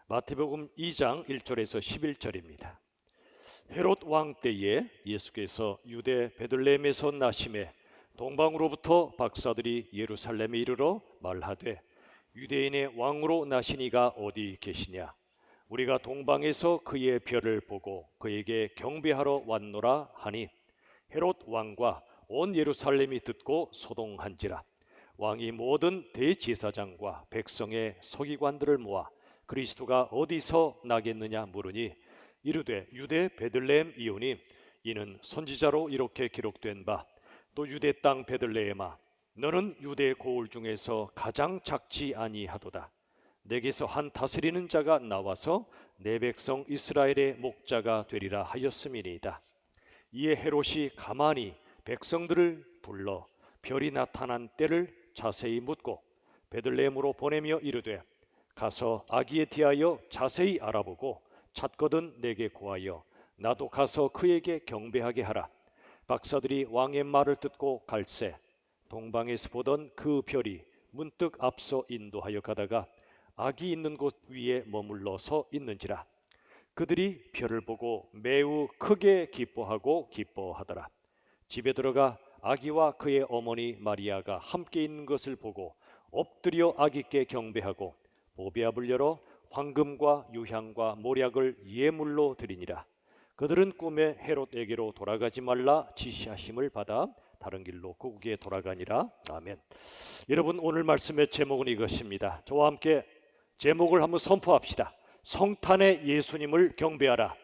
마태복음 2장 1절에서 11절입니다. 헤롯 왕 때에 예수께서 유대 베들레헴에서 나심에 동방으로부터 박사들이 예루살렘에 이르러 말하되 유대인의 왕으로 나시니가 어디 계시냐? 우리가 동방에서 그의 별을 보고 그에게 경배하러 왔노라 하니 헤롯 왕과 온 예루살렘이 듣고 소동한지라. 왕이 모든 대제사장과 백성의 서기관들을 모아 그리스도가 어디서 나겠느냐 물으니 이르되 유대 베들레헴 이오니 이는 선지자로 이렇게 기록된 바 또 유대 땅 베들레헴아 너는 유대 고을 중에서 가장 작지 아니하도다. 내게서 한 다스리는 자가 나와서 내 백성 이스라엘의 목자가 되리라 하였음이니이다. 이에 헤롯이 가만히 백성들을 불러 별이 나타난 때를 자세히 묻고 베들레헴으로 보내며 이르되 가서 아기에 대하여 자세히 알아보고 찾거든 내게 고하여 나도 가서 그에게 경배하게 하라. 박사들이 왕의 말을 듣고 갈새 동방에서 보던 그 별이 문득 앞서 인도하여 가다가 아기 있는 곳 위에 머물러 서 있는지라. 그들이 별을 보고 매우 크게 기뻐하더라. 집에 들어가 아기와 그의 어머니 마리아가 함께 있는 것을 보고 엎드려 아기께 경배하고 보배압을 열어 황금과 유향과 모략을 예물로 드리니라. 그들은 꿈에 헤롯에게로 돌아가지 말라 지시하심을 받아 다른 길로 고국에 돌아가니라. 아멘. 여러분, 오늘 말씀의 제목은 이것입니다. 저와 함께 제목을 한번 선포합시다. 성탄의 예수님을 경배하라.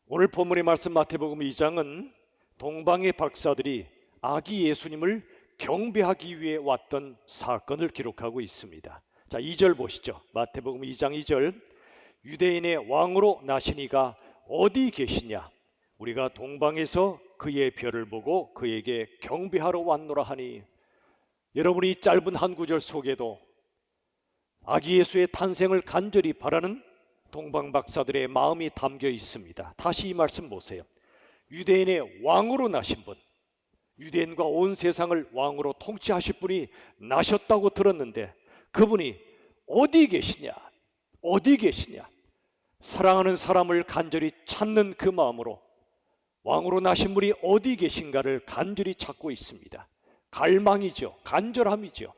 오늘 본문의 말씀 마태복음 2장은 동방의 박사들이 아기 예수님을 경배하기 위해 왔던 사건을 기록하고 있습니다. 자, 2절 보시죠. 마태복음 2장 2절. 유대인의 왕으로 나시니가 어디 계시냐? 우리가 동방에서 그의 별을 보고 그에게 경배하러 왔노라 하니. 여러분이 이 짧은 한 구절 속에도 아기 예수의 탄생을 간절히 바라는 동방 박사들의 마음이 담겨 있습니다. 다시 이 말씀 보세요. 유대인의 왕으로 나신 분, 유대인과 온 세상을 왕으로 통치하실 분이 나셨다고 들었는데 그분이 어디 계시냐? 어디 계시냐? 사랑하는 사람을 간절히 찾는 그 마음으로 왕으로 나신 분이 어디 계신가를 간절히 찾고 있습니다. 갈망이죠. 간절함이죠.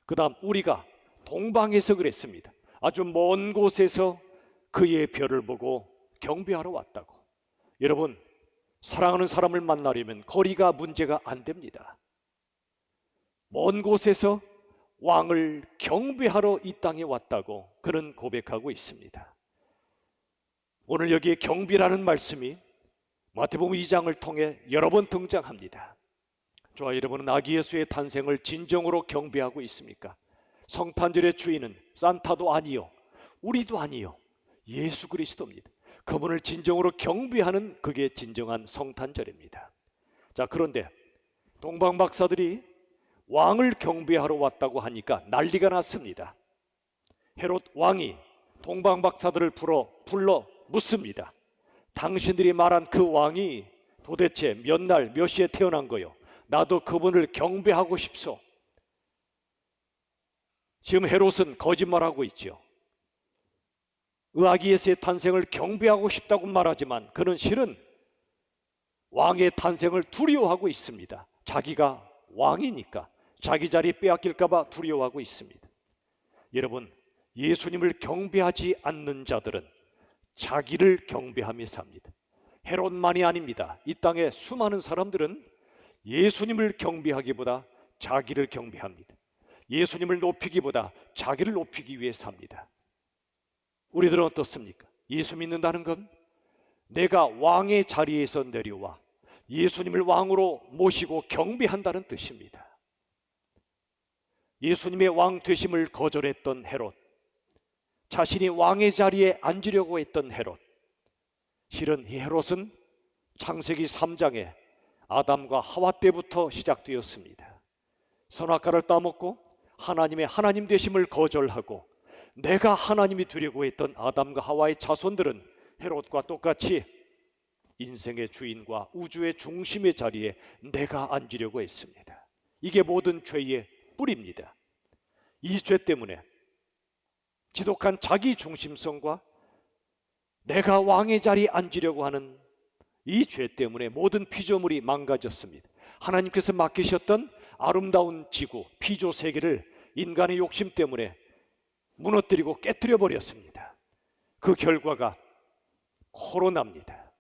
그 다음 우리가 동방에서 그랬습니다. 아주 먼 곳에서 그의 별을 보고 경배하러 왔다고. 여러분, 사랑하는 사람을 만나려면 거리가 문제가 안 됩니다. 먼 곳에서 왕을 경배하러 이 땅에 왔다고 그는 고백하고 있습니다. 오늘 여기에 경배라는 말씀이 마태복음 2장을 통해 여러 번 등장합니다. 저와 여러분은 아기 예수의 탄생을 진정으로 경배하고 있습니까? 성탄절의 주인은 산타도 아니요, 우리도 아니요, 예수 그리스도입니다. 그분을 진정으로 경배하는 그게 진정한 성탄절입니다. 자, 그런데 동방 박사들이 왕을 경배하러 왔다고 하니까 난리가 났습니다. 헤롯 왕이 동방 박사들을 불러 묻습니다. 당신들이 말한 그 왕이 도대체 몇 날 몇 시에 태어난 거요? 나도 그분을 경배하고 싶소. 지금 헤롯은 거짓말하고 있죠. 아기 예수의 탄생을 경배하고 싶다고 말하지만 그는 실은 왕의 탄생을 두려워하고 있습니다. 자기가 왕이니까 자기 자리 빼앗길까 봐 두려워하고 있습니다. 여러분, 예수님을 경배하지 않는 자들은 자기를 경배하며 삽니다. 헤롯만이 아닙니다. 이 땅에 수많은 사람들은 예수님을 경배하기보다 자기를 경배합니다. 예수님을 높이기보다 자기를 높이기 위해 삽니다. 우리들은 어떻습니까? 예수 믿는다는 건 내가 왕의 자리에서 내려와 예수님을 왕으로 모시고 경배한다는 뜻입니다. 예수님의 왕 되심을 거절했던 헤롯, 자신이 왕의 자리에 앉으려고 했던 헤롯, 실은 이 헤롯은 창세기 3장에 아담과 하와 때부터 시작되었습니다. 선악과를 따먹고 하나님의 하나님 되심을 거절하고 내가 하나님이 되려고 했던 아담과 하와의 자손들은 헤롯과 똑같이 인생의 주인과 우주의 중심의 자리에 내가 앉으려고 했습니다. 이게 모든 죄의 뿌리입니다. 이 죄 때문에 지독한 자기 중심성과 내가 왕의 자리에 앉으려고 하는 이 죄 때문에 모든 피조물이 망가졌습니다. 하나님께서 맡기셨던 아름다운 지구, 피조 세계를 인간의 욕심 때문에 무너뜨리고 깨뜨려 버렸습니다. 그 결과가 코로나입니다.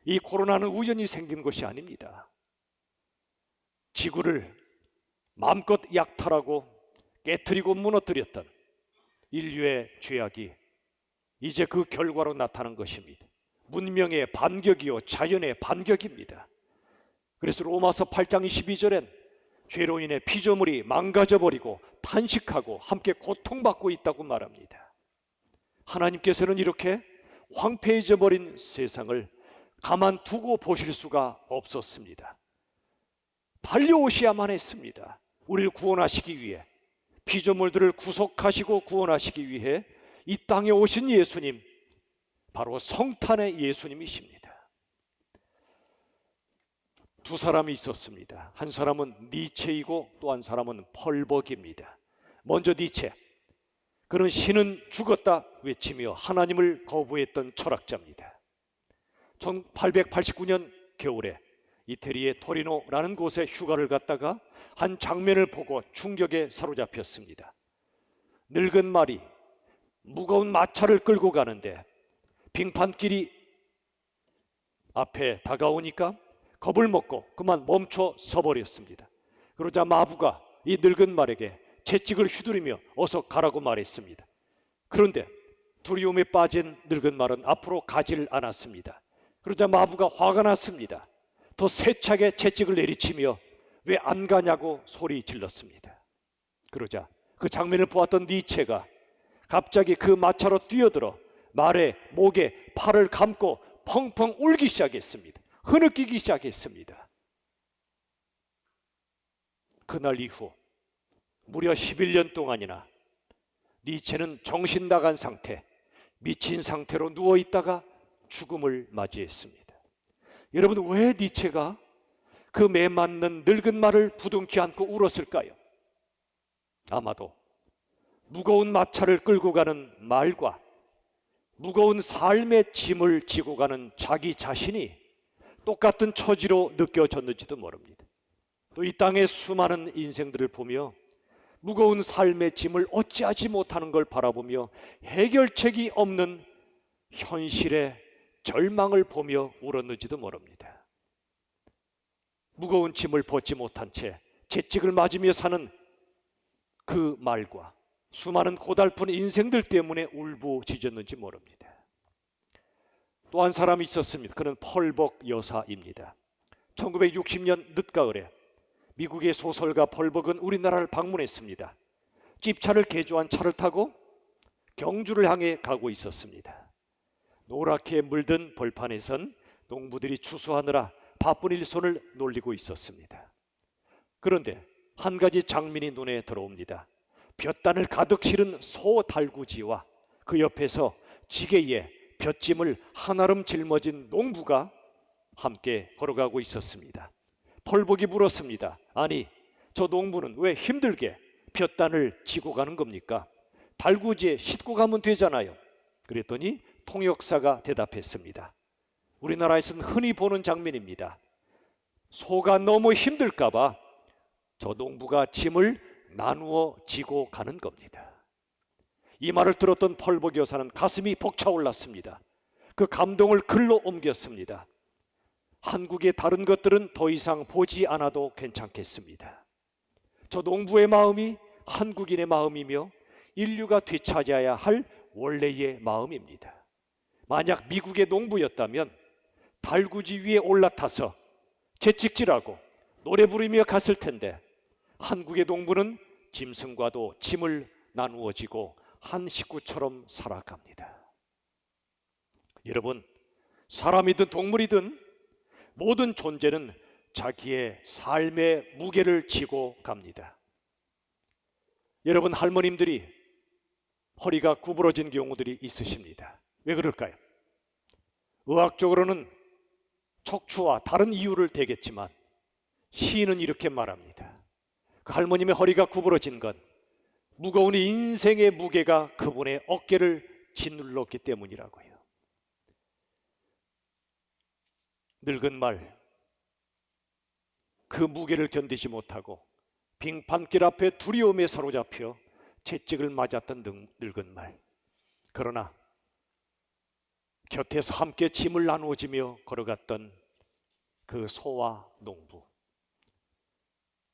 이 코로나는 우연히 생긴 것이 아닙니다. 지구를 마음껏 약탈하고 깨뜨리고 무너뜨렸던 인류의 죄악이 이제 그 결과로 나타난 것입니다. 문명의 반격이요 자연의 반격입니다. 그래서 로마서 8장 22절엔 죄로 인해 피조물이 망가져버리고 탄식하고 함께 고통받고 있다고 말합니다. 하나님께서는 이렇게 황폐해져 버린 세상을 가만두고 보실 수가 없었습니다. 달려오셔야만 했습니다. 우리를 구원하시기 위해, 피조물들을 구속하시고 구원하시기 위해 이 땅에 오신 예수님, 바로 성탄의 예수님이십니다. 두 사람이 있었습니다. 한 사람은 니체이고 또 한 사람은 펄벅입니다. 먼저 니체, 그는 신은 죽었다 외치며 하나님을 거부했던 철학자입니다. 1889년 겨울에 이태리의 토리노라는 곳에 휴가를 갔다가 한 장면을 보고 충격에 사로잡혔습니다. 늙은 말이 무거운 마차를 끌고 가는데 빙판길이 앞에 다가오니까 겁을 먹고 그만 멈춰 서버렸습니다. 그러자 마부가 이 늙은 말에게 채찍을 휘두르며 어서 가라고 말했습니다. 그런데 두려움에 빠진 늙은 말은 앞으로 가지를 않았습니다. 그러자 마부가 화가 났습니다. 더 세차게 채찍을 내리치며 왜 안 가냐고 소리 질렀습니다. 그러자 그 장면을 보았던 니체가 갑자기 그 마차로 뛰어들어 말의 목에 팔을 감고 펑펑 울기 시작했습니다. 흐느끼기 시작했습니다. 그날 이후 무려 11년 동안이나 니체는 정신 나간 상태, 미친 상태로 누워있다가 죽음을 맞이했습니다. 여러분, 왜 니체가 그 매맞는 늙은 말을 부둥켜 안고 울었을까요? 아마도 무거운 마차를 끌고 가는 말과 무거운 삶의 짐을 지고 가는 자기 자신이 똑같은 처지로 느껴졌는지도 모릅니다. 또 이 땅의 수많은 인생들을 보며 무거운 삶의 짐을 어찌하지 못하는 걸 바라보며 해결책이 없는 현실의 절망을 보며 울었는지도 모릅니다. 무거운 짐을 벗지 못한 채 채찍을 맞으며 사는 그 말과 수많은 고달픈 인생들 때문에 울부짖었는지 모릅니다. 또 한 사람이 있었습니다. 그는 펄벅 여사입니다. 1960년 늦가을에 미국의 소설가 펄벅은 우리나라를 방문했습니다. 집차를 개조한 차를 타고 경주를 향해 가고 있었습니다. 노랗게 물든 벌판에선 농부들이 추수하느라 바쁜 일손을 놀리고 있었습니다. 그런데 한 가지 장면이 눈에 들어옵니다. 볕단을 가득 실은 소 달구지와 그 옆에서 지게에 볏짐을 한아름 짊어진 농부가 함께 걸어가고 있었습니다. 펄벅이 물었습니다. 아니, 저 농부는 왜 힘들게 볏단을 지고 가는 겁니까? 달구지에 싣고 가면 되잖아요. 그랬더니 통역사가 대답했습니다. 우리나라에서는 흔히 보는 장면입니다. 소가 너무 힘들까 봐 저 농부가 짐을 나누어 지고 가는 겁니다. 이 말을 들었던 펄벅 여사는 가슴이 벅차올랐습니다. 그 감동을 글로 옮겼습니다. 한국의 다른 것들은 더 이상 보지 않아도 괜찮겠습니다. 저 농부의 마음이 한국인의 마음이며 인류가 되찾아야 할 원래의 마음입니다. 만약 미국의 농부였다면 달구지 위에 올라타서 채찍질하고 노래 부르며 갔을 텐데 한국의 농부는 짐승과도 짐을 나누어 지고 한 식구처럼 살아갑니다. 여러분, 사람이든 동물이든 모든 존재는 자기의 삶의 무게를 지고 갑니다. 여러분, 할머님들이 허리가 구부러진 경우들이 있으십니다. 왜 그럴까요? 의학적으로는 척추와 다른 이유를 대겠지만 시인은 이렇게 말합니다. 그 할머님의 허리가 구부러진 건 무거운 인생의 무게가 그분의 어깨를 짓눌렀기 때문이라고요. 늙은 말, 그 무게를 견디지 못하고 빙판길 앞에 두려움에 사로잡혀 채찍을 맞았던 늙은 말. 그러나 곁에서 함께 짐을 나누어지며 걸어갔던 그 소와 농부.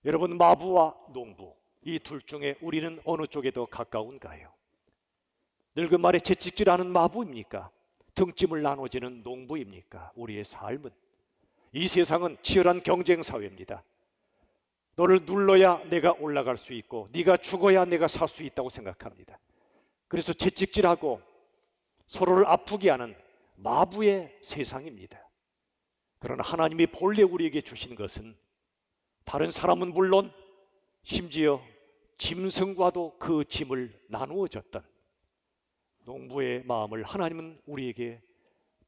여러분, 마부와 농부, 이 둘 중에 우리는 어느 쪽에 더 가까운가요? 늙은 말에 채찍질하는 마부입니까? 등짐을 나눠지는 농부입니까? 우리의 삶은, 이 세상은 치열한 경쟁 사회입니다. 너를 눌러야 내가 올라갈 수 있고 네가 죽어야 내가 살 수 있다고 생각합니다. 그래서 채찍질하고 서로를 아프게 하는 마부의 세상입니다. 그러나 하나님이 본래 우리에게 주신 것은, 다른 사람은 물론 심지어 짐승과도 그 짐을 나누어 줬던 농부의 마음을 하나님은 우리에게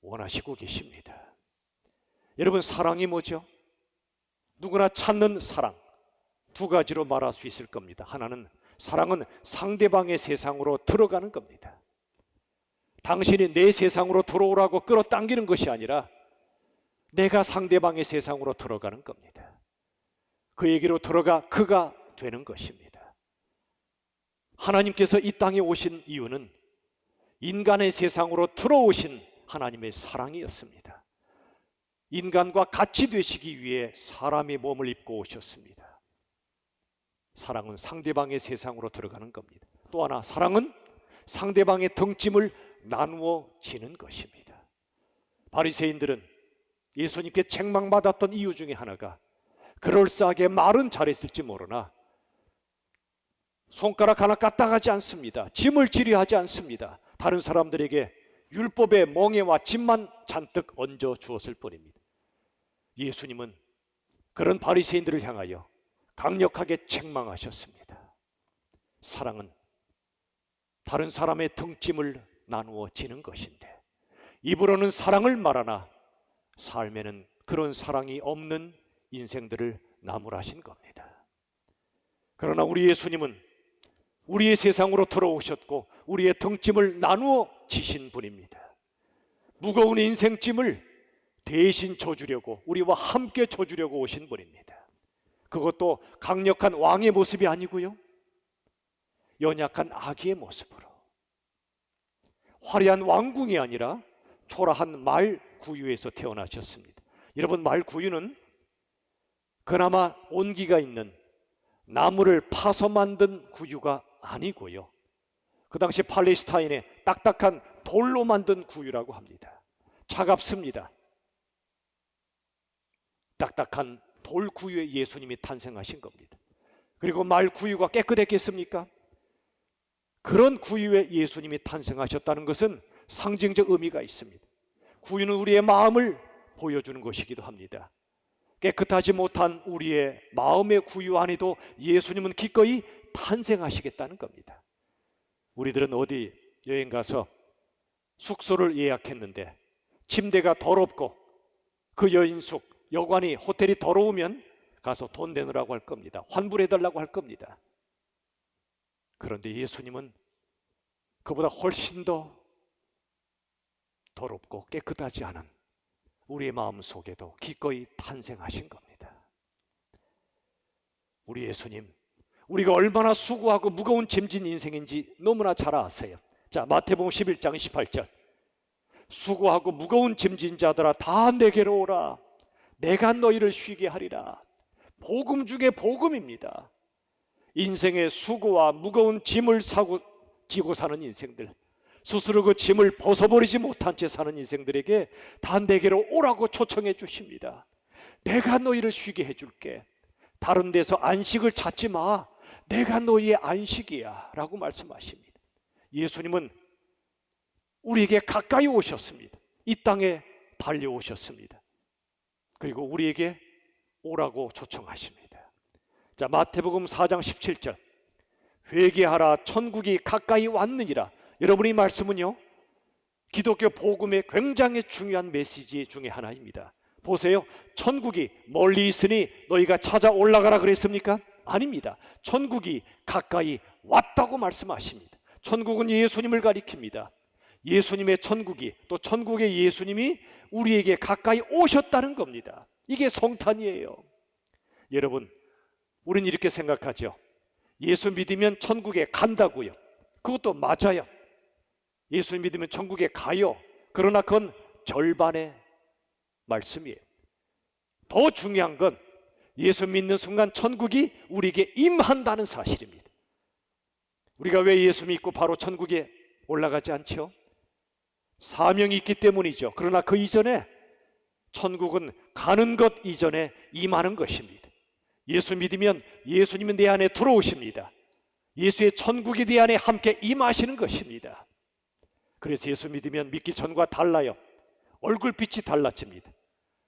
원하시고 계십니다. 여러분, 사랑이 뭐죠? 누구나 찾는 사랑, 두 가지로 말할 수 있을 겁니다. 하나는, 사랑은 상대방의 세상으로 들어가는 겁니다. 당신이 내 세상으로 들어오라고 끌어당기는 것이 아니라 내가 상대방의 세상으로 들어가는 겁니다. 그에게로 들어가 그가 되는 것입니다. 하나님께서 이 땅에 오신 이유는 인간의 세상으로 들어오신 하나님의 사랑이었습니다. 인간과 같이 되시기 위해 사람의 몸을 입고 오셨습니다. 사랑은 상대방의 세상으로 들어가는 겁니다. 또 하나, 사랑은 상대방의 등짐을 나누어 지는 것입니다. 바리새인들은 예수님께 책망받았던 이유 중에 하나가, 그럴싸하게 말은 잘했을지 모르나 손가락 하나 까딱하지 않습니다. 짐을 지려 하지 않습니다. 다른 사람들에게 율법의 멍에와 짐만 잔뜩 얹어 주었을 뿐입니다. 예수님은 그런 바리새인들을 향하여 강력하게 책망하셨습니다. 사랑은 다른 사람의 등짐을 나누어 지는 것인데, 입으로는 사랑을 말하나 삶에는 그런 사랑이 없는 인생들을 나무라신 겁니다. 그러나 우리 예수님은 우리의 세상으로 들어오셨고 우리의 등짐을 나누어 지신 분입니다. 무거운 인생짐을 대신 져주려고, 우리와 함께 져주려고 오신 분입니다. 그것도 강력한 왕의 모습이 아니고요, 연약한 아기의 모습으로, 화려한 왕궁이 아니라 초라한 말 구유에서 태어나셨습니다. 여러분, 말 구유는 그나마 온기가 있는 나무를 파서 만든 구유가 아니고요, 그 당시 팔레스타인의 딱딱한 돌로 만든 구유라고 합니다. 차갑습니다. 딱딱한 돌 구유에 예수님이 탄생하신 겁니다. 그리고 말 구유가 깨끗했겠습니까? 그런 구유에 예수님이 탄생하셨다는 것은 상징적 의미가 있습니다. 구유는 우리의 마음을 보여주는 것이기도 합니다. 깨끗하지 못한 우리의 마음의 구유 안에도 예수님은 기꺼이 탄생하시겠다는 겁니다. 우리들은 어디 여행 가서 숙소를 예약했는데 침대가 더럽고 그 여인숙, 여관이, 호텔이 더러우면 가서 돈 내놓으라고 할 겁니다. 환불해달라고 할 겁니다. 그런데 예수님은 그보다 훨씬 더 더럽고 깨끗하지 않은 우리의 마음 속에도 기꺼이 탄생하신 겁니다. 우리 예수님, 우리가 얼마나 수고하고 무거운 짐진 인생인지 너무나 잘 아세요. 자, 마태복음 11장 28절, 수고하고 무거운 짐진 자들아 다 내게로 오라, 내가 너희를 쉬게 하리라. 복음 중에 복음입니다. 인생의 수고와 무거운 짐을 지고 사는 인생들, 스스로 그 짐을 벗어버리지 못한 채 사는 인생들에게 다 내게로 오라고 초청해 주십니다. 내가 너희를 쉬게 해줄게. 다른 데서 안식을 찾지 마. 내가 너희의 안식이야 라고 말씀하십니다. 예수님은 우리에게 가까이 오셨습니다. 이 땅에 달려오셨습니다. 그리고 우리에게 오라고 초청하십니다. 자, 마태복음 4장 17절, 회개하라 천국이 가까이 왔느니라. 여러분, 이 말씀은요, 기독교 복음의 굉장히 중요한 메시지 중에 하나입니다. 보세요, 천국이 멀리 있으니 너희가 찾아 올라가라 그랬습니까? 아닙니다. 천국이 가까이 왔다고 말씀하십니다. 천국은 예수님을 가리킵니다. 예수님의 천국이, 또 천국의 예수님이 우리에게 가까이 오셨다는 겁니다. 이게 성탄이에요. 여러분, 우리는 이렇게 생각하죠. 예수 믿으면 천국에 간다고요. 그것도 맞아요. 예수 믿으면 천국에 가요. 그러나 그건 절반의 말씀이에요. 더 중요한 건 예수 믿는 순간 천국이 우리에게 임한다는 사실입니다. 우리가 왜 예수 믿고 바로 천국에 올라가지 않죠? 사명이 있기 때문이죠. 그러나 그 이전에 천국은 가는 것 이전에 임하는 것입니다. 예수 믿으면 예수님은 내 안에 들어오십니다. 예수의 천국이 내 안에 함께 임하시는 것입니다. 그래서 예수 믿으면 믿기 전과 달라요. 얼굴빛이 달라집니다.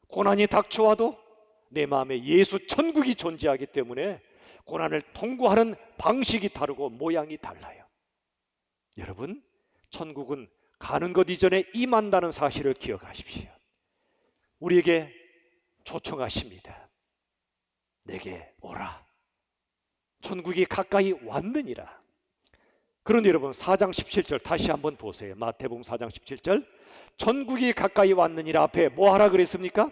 고난이 닥쳐와도 내 마음에 예수 천국이 존재하기 때문에 고난을 통과하는 방식이 다르고 모양이 달라요. 여러분, 천국은 가는 것 이전에 임한다는 사실을 기억하십시오. 우리에게 초청하십니다. 내게 오라. 천국이 가까이 왔느니라. 그런데 여러분, 4장 17절 다시 한번 보세요. 마태복음 4장 17절. 천국이 가까이 왔느니라 앞에 뭐 하라 그랬습니까?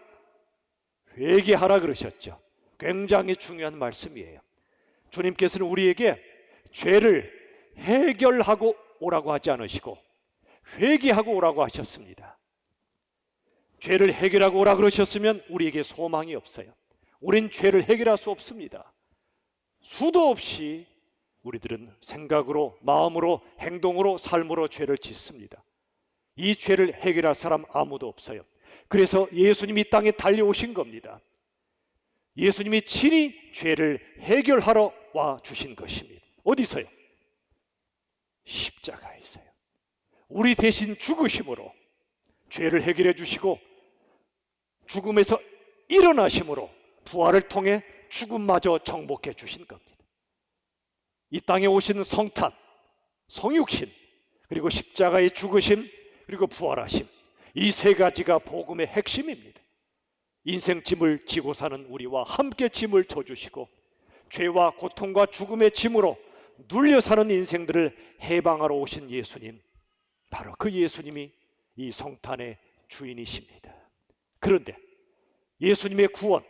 회개하라 그러셨죠. 굉장히 중요한 말씀이에요. 주님께서는 우리에게 죄를 해결하고 오라고 하지 않으시고 회개하고 오라고 하셨습니다. 죄를 해결하고 오라 그러셨으면 우리에게 소망이 없어요. 우린 죄를 해결할 수 없습니다. 수도 없이 우리들은 생각으로, 마음으로, 행동으로, 삶으로 죄를 짓습니다. 이 죄를 해결할 사람 아무도 없어요. 그래서 예수님이 이 땅에 달려오신 겁니다. 예수님이 친히 죄를 해결하러 와 주신 것입니다. 어디서요? 십자가에서요. 우리 대신 죽으심으로 죄를 해결해 주시고 죽음에서 일어나심으로 부활을 통해 죽음마저 정복해 주신 겁니다. 이 땅에 오신 성탄, 성육신, 그리고 십자가의 죽으심, 그리고 부활하심, 이 세 가지가 복음의 핵심입니다. 인생 짐을 지고 사는 우리와 함께 짐을 져주시고 죄와 고통과 죽음의 짐으로 눌려 사는 인생들을 해방하러 오신 예수님, 바로 그 예수님이 이 성탄의 주인이십니다. 그런데 예수님의 구원,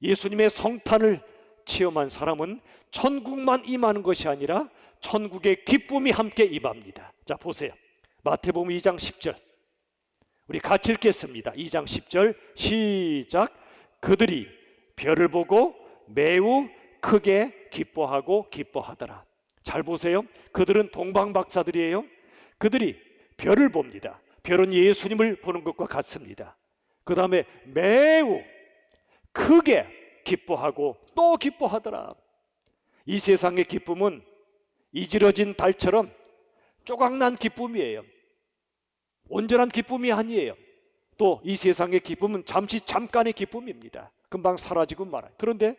예수님의 성탄을 체험한 사람은 천국만 임하는 것이 아니라 천국의 기쁨이 함께 임합니다. 자, 보세요. 마태복음 2장 10절 우리 같이 읽겠습니다. 2장 10절 시작. 그들이 별을 보고 매우 크게 기뻐하고 기뻐하더라. 잘 보세요. 그들은 동방박사들이에요. 그들이 별을 봅니다. 별은 예수님을 보는 것과 같습니다. 그 다음에 매우 크게 기뻐하고 또 기뻐하더라. 이 세상의 기쁨은 이지러진 달처럼 조각난 기쁨이에요. 온전한 기쁨이 아니에요. 또 이 세상의 기쁨은 잠깐의 기쁨입니다. 금방 사라지고 말아요. 그런데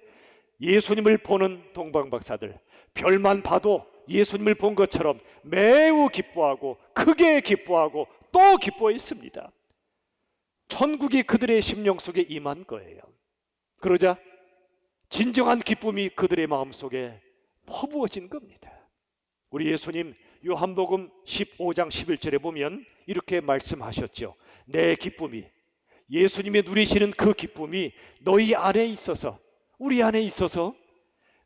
예수님을 보는 동방박사들, 별만 봐도 예수님을 본 것처럼 매우 기뻐하고 크게 기뻐하고 또 기뻐했습니다. 천국이 그들의 심령 속에 임한 거예요. 그러자 진정한 기쁨이 그들의 마음속에 퍼부어진 겁니다. 우리 예수님 요한복음 15장 11절에 보면 이렇게 말씀하셨죠. 내 기쁨이, 예수님의 누리시는 그 기쁨이 너희 안에 있어서, 우리 안에 있어서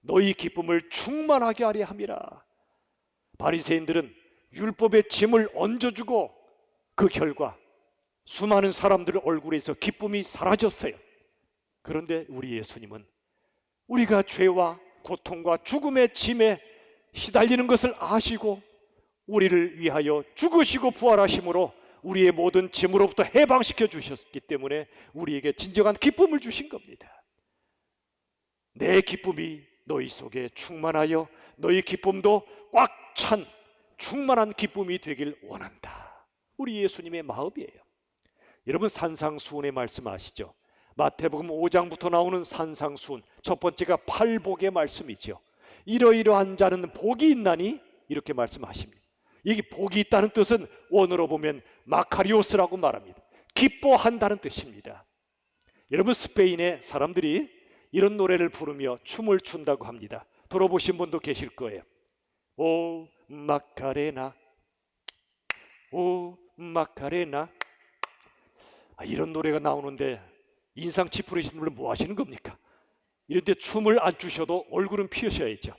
너희 기쁨을 충만하게 하려 함이라. 바리새인들은 율법의 짐을 얹어주고 그 결과 수많은 사람들 얼굴에서 기쁨이 사라졌어요. 그런데 우리 예수님은 우리가 죄와 고통과 죽음의 짐에 시달리는 것을 아시고 우리를 위하여 죽으시고 부활하심으로 우리의 모든 짐으로부터 해방시켜 주셨기 때문에 우리에게 진정한 기쁨을 주신 겁니다. 내 기쁨이 너희 속에 충만하여 너희 기쁨도 꽉 찬 충만한 기쁨이 되길 원한다. 우리 예수님의 마음이에요. 여러분, 산상수훈의 말씀 아시죠? 마태복음 5장부터 나오는 산상수훈, 첫 번째가 팔복의 말씀이죠. 이러이러한 자는 복이 있나니 이렇게 말씀하십니다. 이게 복이 있다는 뜻은 원어로 보면 마카리오스라고 말합니다. 기뻐한다는 뜻입니다. 여러분, 스페인의 사람들이 이런 노래를 부르며 춤을 춘다고 합니다. 들어보신 분도 계실 거예요. 오 마카레나, 오 마카레나. 이런 노래가 나오는데 인상 찌푸리시는 분은 뭐 하시는 겁니까? 이런데 춤을 안 추셔도 얼굴은 피우셔야죠.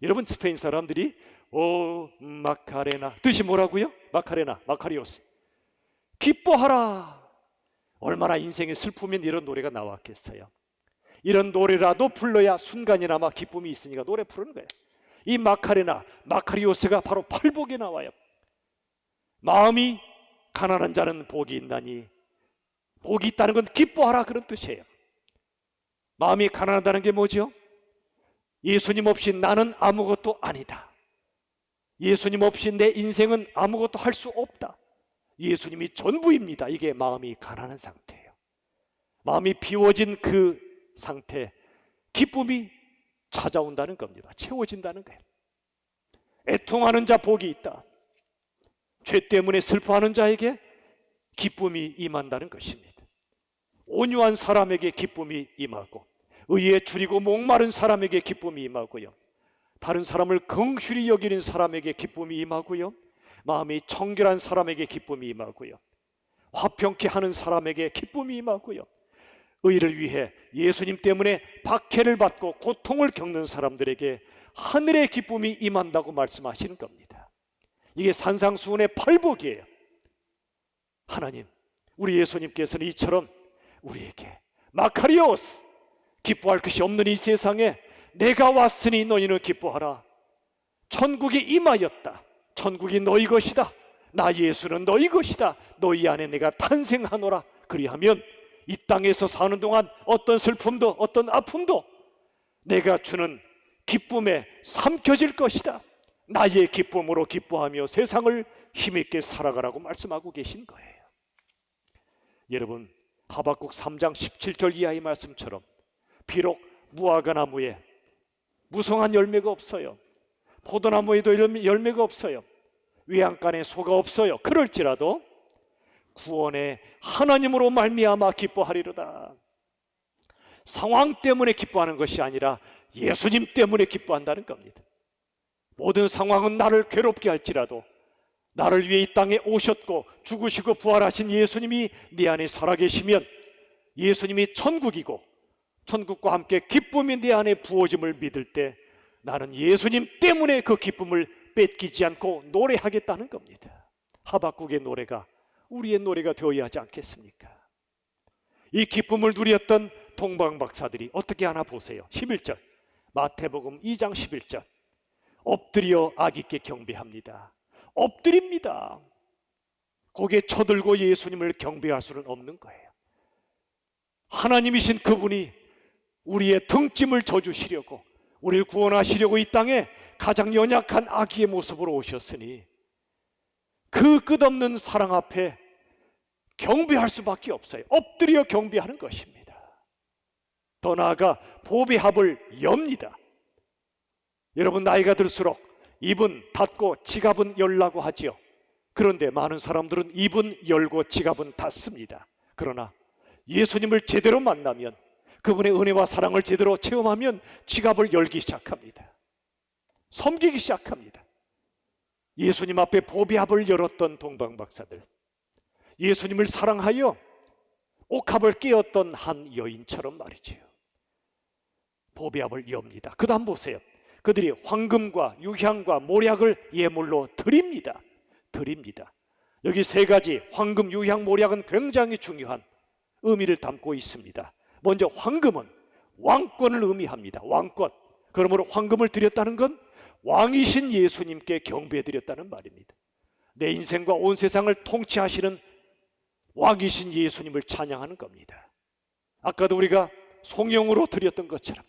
여러분, 스페인 사람들이 오 마카레나 뜻이 뭐라고요? 마카레나, 마카리오스, 기뻐하라. 얼마나 인생에 슬프면 이런 노래가 나왔겠어요. 이런 노래라도 불러야 순간이나마 기쁨이 있으니까 노래 부르는 거예요. 이 마카레나, 마카리오스가 바로 팔복에 나와요. 마음이 가난한 자는 복이 있나니, 복이 있다는 건 기뻐하라 그런 뜻이에요. 마음이 가난하다는 게 뭐죠? 예수님 없이 나는 아무것도 아니다. 예수님 없이 내 인생은 아무것도 할 수 없다. 예수님이 전부입니다. 이게 마음이 가난한 상태예요. 마음이 비워진 그 상태, 기쁨이 찾아온다는 겁니다. 채워진다는 거예요. 애통하는 자 복이 있다. 죄 때문에 슬퍼하는 자에게 기쁨이 임한다는 것입니다. 온유한 사람에게 기쁨이 임하고, 의에 줄이고 목마른 사람에게 기쁨이 임하고요, 다른 사람을 긍휼히 여기는 사람에게 기쁨이 임하고요, 마음이 청결한 사람에게 기쁨이 임하고요, 화평케 하는 사람에게 기쁨이 임하고요, 의를 위해 예수님 때문에 박해를 받고 고통을 겪는 사람들에게 하늘의 기쁨이 임한다고 말씀하시는 겁니다. 이게 산상수훈의 팔복이에요. 하나님, 우리 예수님께서는 이처럼 우리에게 마카리오스, 기뻐할 것이 없는 이 세상에 내가 왔으니 너희는 기뻐하라. 천국이 임하였다. 천국이 너희 것이다. 나 예수는 너희 것이다. 너희 안에 내가 탄생하노라. 그리하면 이 땅에서 사는 동안 어떤 슬픔도 어떤 아픔도 내가 주는 기쁨에 삼켜질 것이다. 나의 기쁨으로 기뻐하며 세상을 힘있게 살아가라고 말씀하고 계신 거예요. 여러분, 하박국 3장 17절 이하의 말씀처럼 비록 무화과 나무에 무성한 열매가 없어요, 포도나무에도 열매가 없어요, 외양간에 소가 없어요. 그럴지라도 구원의 하나님으로 말미암아 기뻐하리로다. 상황 때문에 기뻐하는 것이 아니라 예수님 때문에 기뻐한다는 겁니다. 모든 상황은 나를 괴롭게 할지라도 나를 위해 이 땅에 오셨고 죽으시고 부활하신 예수님이 네 안에 살아계시면, 예수님이 천국이고 천국과 함께 기쁨이 내 안에 부어짐을 믿을 때 나는 예수님 때문에 그 기쁨을 뺏기지 않고 노래하겠다는 겁니다. 하박국의 노래가 우리의 노래가 되어야 하지 않겠습니까? 이 기쁨을 누렸던 동방박사들이 어떻게 하나 보세요. 11절, 마태복음 2장 11절, 엎드려 아기께 경배합니다. 엎드립니다. 고개 쳐들고 예수님을 경배할 수는 없는 거예요. 하나님이신 그분이 우리의 등짐을 져주시려고, 우리를 구원하시려고 이 땅에 가장 연약한 아기의 모습으로 오셨으니 그 끝없는 사랑 앞에 경배할 수밖에 없어요. 엎드려 경배하는 것입니다. 더 나아가 보배 합을 엽니다. 여러분, 나이가 들수록 입은 닫고 지갑은 열라고 하지요. 그런데 많은 사람들은 입은 열고 지갑은 닫습니다. 그러나 예수님을 제대로 만나면, 그분의 은혜와 사랑을 제대로 체험하면 지갑을 열기 시작합니다. 섬기기 시작합니다. 예수님 앞에 보배합을 열었던 동방박사들, 예수님을 사랑하여 옥합을 깨었던 한 여인처럼 말이지요. 보배합을 엽니다. 그 다음 보세요. 그들이 황금과 유향과 모략을 예물로 드립니다. 여기 세 가지, 황금, 유향, 모략은 굉장히 중요한 의미를 담고 있습니다. 먼저 황금은 왕권을 의미합니다. 왕권. 그러므로 황금을 드렸다는 건 왕이신 예수님께 경배드렸다는 말입니다. 내 인생과 온 세상을 통치하시는 왕이신 예수님을 찬양하는 겁니다. 아까도 우리가 송영으로 드렸던 것처럼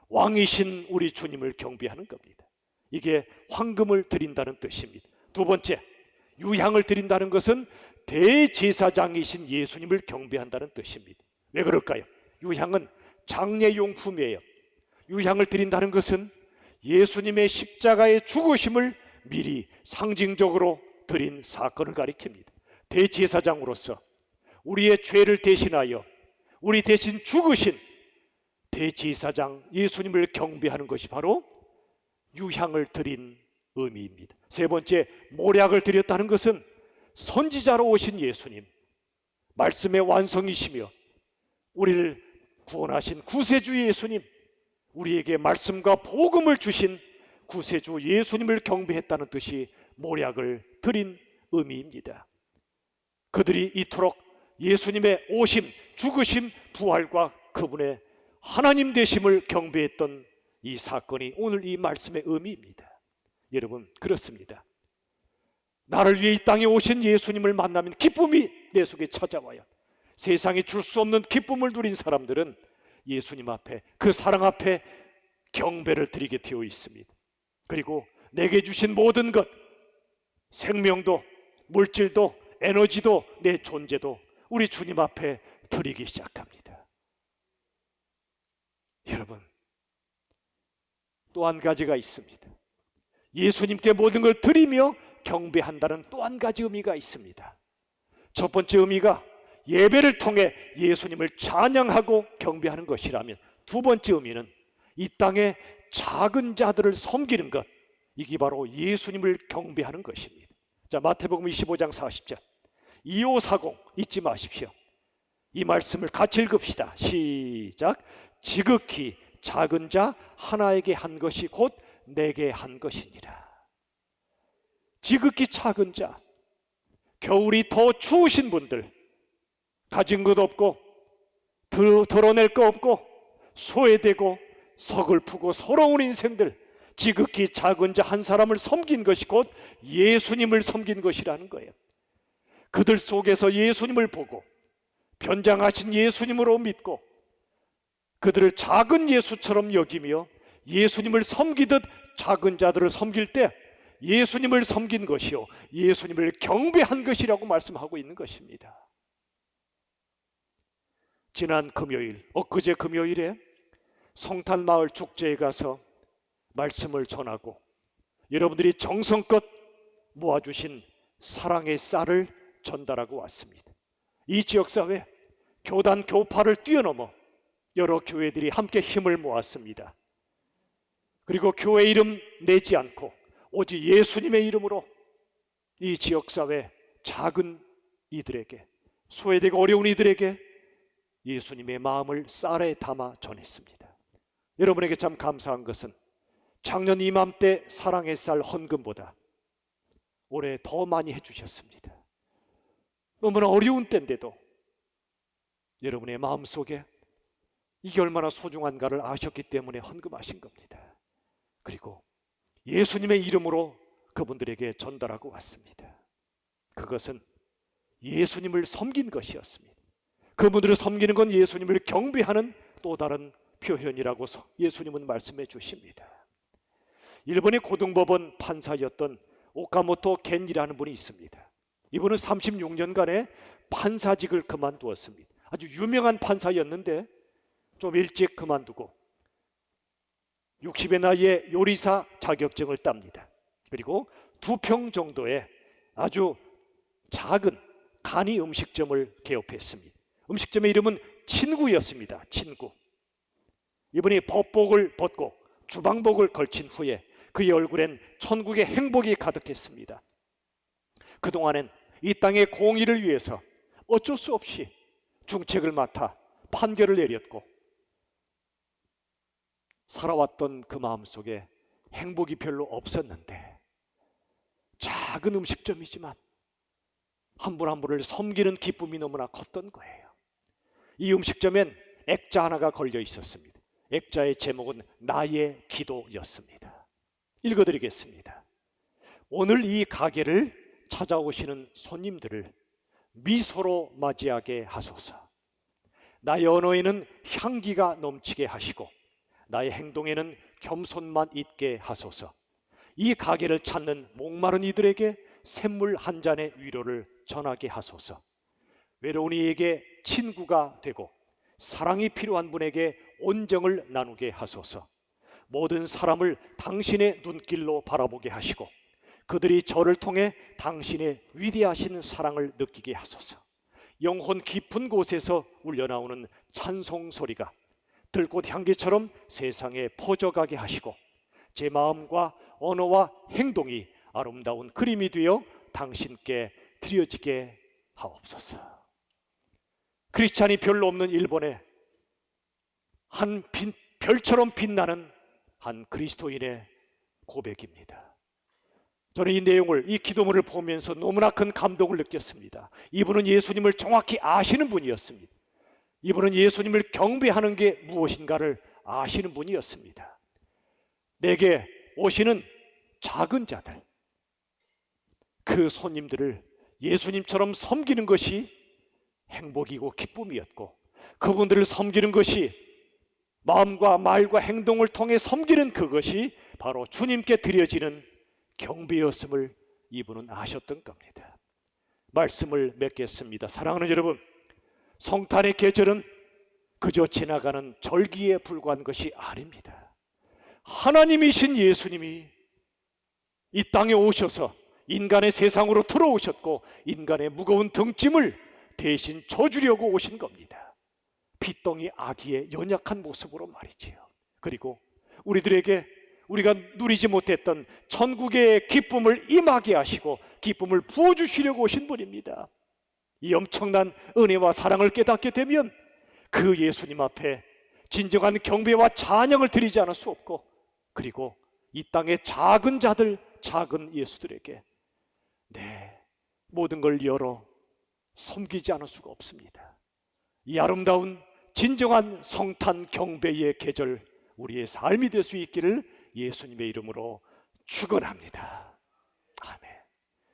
왕이신 우리 주님을 경배하는 겁니다. 이게 황금을 드린다는 뜻입니다. 두 번째, 유향을 드린다는 것은 대제사장이신 예수님을 경배한다는 뜻입니다. 왜 그럴까요? 유향은 장례용품이에요. 유향을 드린다는 것은 예수님의 십자가의 죽으심을 미리 상징적으로 드린 사건을 가리킵니다. 대제사장으로서 우리의 죄를 대신하여 우리 대신 죽으신 대제사장 예수님을 경배하는 것이 바로 유향을 드린 의미입니다. 세 번째, 모략을 드렸다는 것은 선지자로 오신 예수님, 말씀의 완성이시며 우리를 구원하신 구세주 예수님, 우리에게 말씀과 복음을 주신 구세주 예수님을 경배했다는 뜻이 모략을 드린 의미입니다. 그들이 이토록 예수님의 오심, 죽으심, 부활과 그분의 하나님 되심을 경배했던 이 사건이 오늘 이 말씀의 의미입니다. 여러분, 그렇습니다. 나를 위해 이 땅에 오신 예수님을 만나면 기쁨이 내 속에 찾아와요. 세상에 줄 수 없는 기쁨을 누린 사람들은 예수님 앞에, 그 사랑 앞에 경배를 드리게 되어 있습니다. 그리고 내게 주신 모든 것, 생명도, 물질도, 에너지도, 내 존재도 우리 주님 앞에 드리기 시작합니다. 여러분, 또 한 가지가 있습니다. 예수님께 모든 걸 드리며 경배한다는 또 한 가지 의미가 있습니다. 첫 번째 의미가 예배를 통해 예수님을 찬양하고 경배하는 것이라면, 두 번째 의미는 이 땅의 작은 자들을 섬기는 것, 이게 바로 예수님을 경배하는 것입니다. 자, 마태복음 25장 40절, 2540 잊지 마십시오. 이 말씀을 같이 읽읍시다. 시작. 지극히 작은 자 하나에게 한 것이 곧 내게 한 것이니라. 지극히 작은 자, 겨울이 더 추우신 분들, 가진 것 없고 드러낼 거 없고 소외되고 서글프고 서러운 인생들, 지극히 작은 자 한 사람을 섬긴 것이 곧 예수님을 섬긴 것이라는 거예요. 그들 속에서 예수님을 보고 변장하신 예수님으로 믿고 그들을 작은 예수처럼 여기며 예수님을 섬기듯 작은 자들을 섬길 때 예수님을 섬긴 것이요 예수님을 경배한 것이라고 말씀하고 있는 것입니다. 지난 금요일, 엊그제 금요일에 성탄마을 축제에 가서 말씀을 전하고 여러분들이 정성껏 모아주신 사랑의 쌀을 전달하고 왔습니다. 이 지역사회 교단 교파를 뛰어넘어 여러 교회들이 함께 힘을 모았습니다. 그리고 교회 이름 내지 않고 오직 예수님의 이름으로 이 지역사회 작은 이들에게, 소외되고 어려운 이들에게 예수님의 마음을 쌀에 담아 전했습니다. 여러분에게 참 감사한 것은 작년 이맘때 사랑의 쌀 헌금보다 올해 더 많이 해주셨습니다. 너무나 어려운 때인데도 여러분의 마음속에 이게 얼마나 소중한가를 아셨기 때문에 헌금하신 겁니다. 그리고 예수님의 이름으로 그분들에게 전달하고 왔습니다. 그것은 예수님을 섬긴 것이었습니다. 그분들을 섬기는 건 예수님을 경배하는 또 다른 표현이라고 예수님은 말씀해 주십니다. 일본의 고등법원 판사였던 오카모토 겐이라는 분이 있습니다. 이분은 36년간의 판사직을 그만두었습니다. 아주 유명한 판사였는데 좀 일찍 그만두고 60의 나이에 요리사 자격증을 땁니다. 그리고 2평 정도의 아주 작은 간이 음식점을 개업했습니다. 음식점의 이름은 친구였습니다. 친구. 이분이 법복을 벗고 주방복을 걸친 후에 그의 얼굴엔 천국의 행복이 가득했습니다. 그동안엔 이 땅의 공의를 위해서 어쩔 수 없이 중책을 맡아 판결을 내렸고 살아왔던 그 마음속에 행복이 별로 없었는데 작은 음식점이지만 한 분 한 분을 섬기는 기쁨이 너무나 컸던 거예요. 이 음식점엔 액자 하나가 걸려 있었습니다. 액자의 제목은 나의 기도였습니다. 읽어드리겠습니다. 오늘 이 가게를 찾아오시는 손님들을 미소로 맞이하게 하소서. 나의 언어에는 향기가 넘치게 하시고 나의 행동에는 겸손만 있게 하소서. 이 가게를 찾는 목마른 이들에게 샘물 한 잔의 위로를 전하게 하소서. 외로운 이에게 친구가 되고 사랑이 필요한 분에게 온정을 나누게 하소서. 모든 사람을 당신의 눈길로 바라보게 하시고 그들이 저를 통해 당신의 위대하신 사랑을 느끼게 하소서. 영혼 깊은 곳에서 울려나오는 찬송 소리가 들꽃 향기처럼 세상에 퍼져가게 하시고 제 마음과 언어와 행동이 아름다운 그림이 되어 당신께 드려지게 하옵소서. 크리스찬이 별로 없는 일본에 한 별처럼 빛나는 한 그리스도인의 고백입니다. 저는 이 내용을, 이 기도문을 보면서 너무나 큰 감동을 느꼈습니다. 이분은 예수님을 정확히 아시는 분이었습니다. 이분은 예수님을 경배하는 게 무엇인가를 아시는 분이었습니다. 내게 오시는 작은 자들, 그 손님들을 예수님처럼 섬기는 것이 행복이고 기쁨이었고, 그분들을 섬기는 것이, 마음과 말과 행동을 통해 섬기는 그것이 바로 주님께 드려지는 경배였음을 이분은 아셨던 겁니다. 말씀을 맺겠습니다. 사랑하는 여러분, 성탄의 계절은 그저 지나가는 절기에 불과한 것이 아닙니다. 하나님이신 예수님이 이 땅에 오셔서 인간의 세상으로 들어오셨고, 인간의 무거운 등짐을 대신 져주려고 오신 겁니다. 핏덩이 아기의 연약한 모습으로 말이지요. 그리고 우리들에게 우리가 누리지 못했던 천국의 기쁨을 임하게 하시고 기쁨을 부어주시려고 오신 분입니다. 이 엄청난 은혜와 사랑을 깨닫게 되면 그 예수님 앞에 진정한 경배와 찬양을 드리지 않을 수 없고, 그리고 이 땅의 작은 자들, 작은 예수들에게 모든 걸 열어 섬기지 않을 수가 없습니다. 이 아름다운 진정한 성탄 경배의 계절, 우리의 삶이 될 수 있기를 예수님의 이름으로 축원합니다.